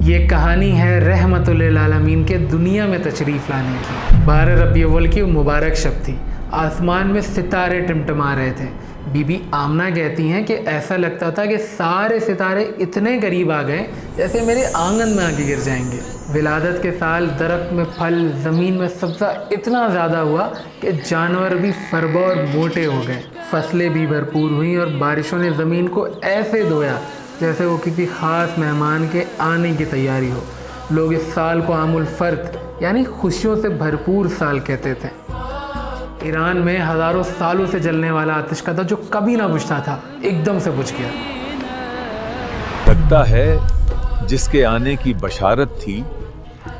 یہ کہانی ہے رحمت للعالمین کے دنیا میں تشریف لانے کی۔ 12 ربیع الاول کی مبارک شب تھی، آسمان میں ستارے ٹمٹما رہے تھے۔ بی بی آمنہ کہتی ہیں کہ ایسا لگتا تھا کہ سارے ستارے اتنے قریب آ گئے جیسے میرے آنگن میں آ کے گر جائیں گے۔ ولادت کے سال درخت میں پھل، زمین میں سبزہ اتنا زیادہ ہوا کہ جانور بھی فربا اور موٹے ہو گئے۔ فصلیں بھی بھرپور ہوئیں اور بارشوں نے زمین کو ایسے دھویا جیسے وہ کسی خاص مہمان کے آنے کی تیاری ہو۔ لوگ اس سال کو عام الفرد یعنی خوشیوں سے بھرپور سال کہتے تھے۔ ایران میں ہزاروں سالوں سے جلنے والا آتش کا تھا جو کبھی نہ بجھتا تھا، ایک دم سے بجھ گیا۔ لگتا ہے جس کے آنے کی بشارت تھی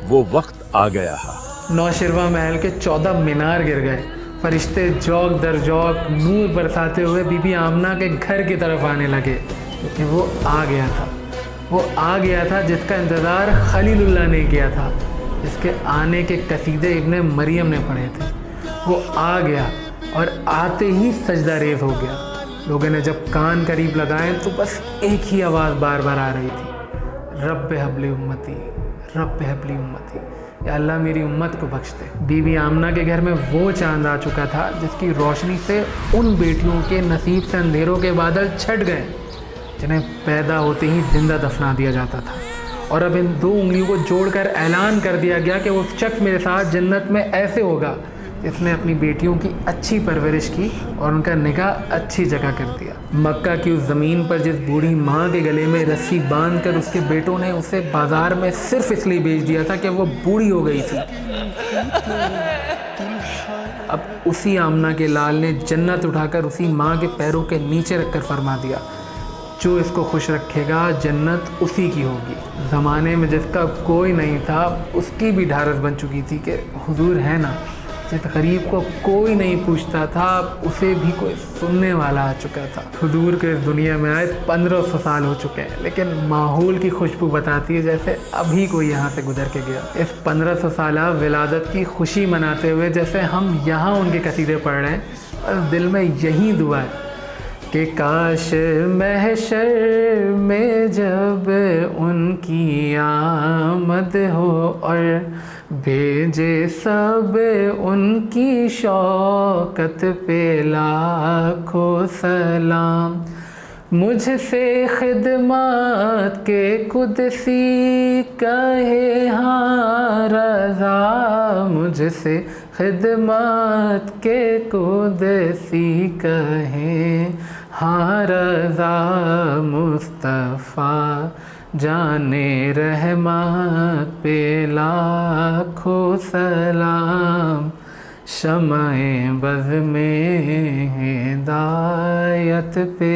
وہ وقت آ گیا ہے۔ نوشیروان محل کے 14 مینار گر گئے۔ فرشتے جوک در جوک نور برساتے ہوئے بی بی آمنہ کے گھر کی طرف آنے لگے، کیونکہ وہ آ گیا تھا جس کا انتظار خلیل اللہ نے کیا تھا، جس کے آنے کے قصیدے ابن مریم نے پڑھے تھے۔ وہ آ گیا اور آتے ہی سجدہ ریز ہو گیا۔ لوگوں نے جب کان قریب لگائے تو بس ایک ہی آواز بار بار آ رہی تھی، رب حب لی امتی، رب حب لی امتی، یا اللہ میری امت کو بخش دے۔ بی بی آمنہ کے گھر میں وہ چاند آ چکا تھا جس کی روشنی سے ان بیٹیوں کے نصیب سے اندھیروں کے بادل چھٹ گئے جنہیں پیدا ہوتے ہی زندہ دفنا دیا جاتا تھا۔ اور اب ان 2 انگلیوں کو جوڑ کر اعلان کر دیا گیا کہ وہ شخص میرے ساتھ جنت میں ایسے ہوگا جس نے اپنی بیٹیوں کی اچھی پرورش کی اور ان کا نکاح اچھی جگہ کر دیا۔ مکہ کی اس زمین پر جس بوڑھی ماں کے گلے میں رسی باندھ کر اس کے بیٹوں نے اسے بازار میں صرف اس لیے بیچ دیا تھا کہ وہ بوڑھی ہو گئی تھی، اب اسی آمنہ کے لال نے جنت اٹھا کر اسی ماں کے پیروں کے نیچے رکھ کر فرما دیا، جو اس کو خوش رکھے گا جنت اسی کی ہوگی۔ زمانے میں جس کا کوئی نہیں تھا اس کی بھی ڈھارس بن چکی تھی کہ حضور ہے نا۔ جس غریب کو کوئی نہیں پوچھتا تھا اسے بھی کوئی سننے والا آ چکا تھا۔ حضور کے اس دنیا میں آئے 1500 سال ہو چکے ہیں، لیکن ماحول کی خوشبو بتاتی ہے جیسے ابھی کوئی یہاں سے گزر کے گیا۔ اس 1500 سالہ ولادت کی خوشی مناتے ہوئے جیسے ہم یہاں ان کے قصیدے پڑھ رہے ہیں، اور دل میں یہی دعا ہے کہ کاش محشر میں جب ان کی آمد ہو اور بھیجے سب ان کی شوکت پہ لاکھوں سلام۔ مجھ سے خدمات کے قدسی کہے ہاں رضا، مجھ سے خدمات کے قدسی کہے ہاں رضا، مصطفیٰ جانے رحمت پہ لاکھوں سلام، شمع بز میں ہدایت پہ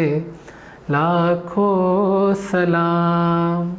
لاکھوں سلام۔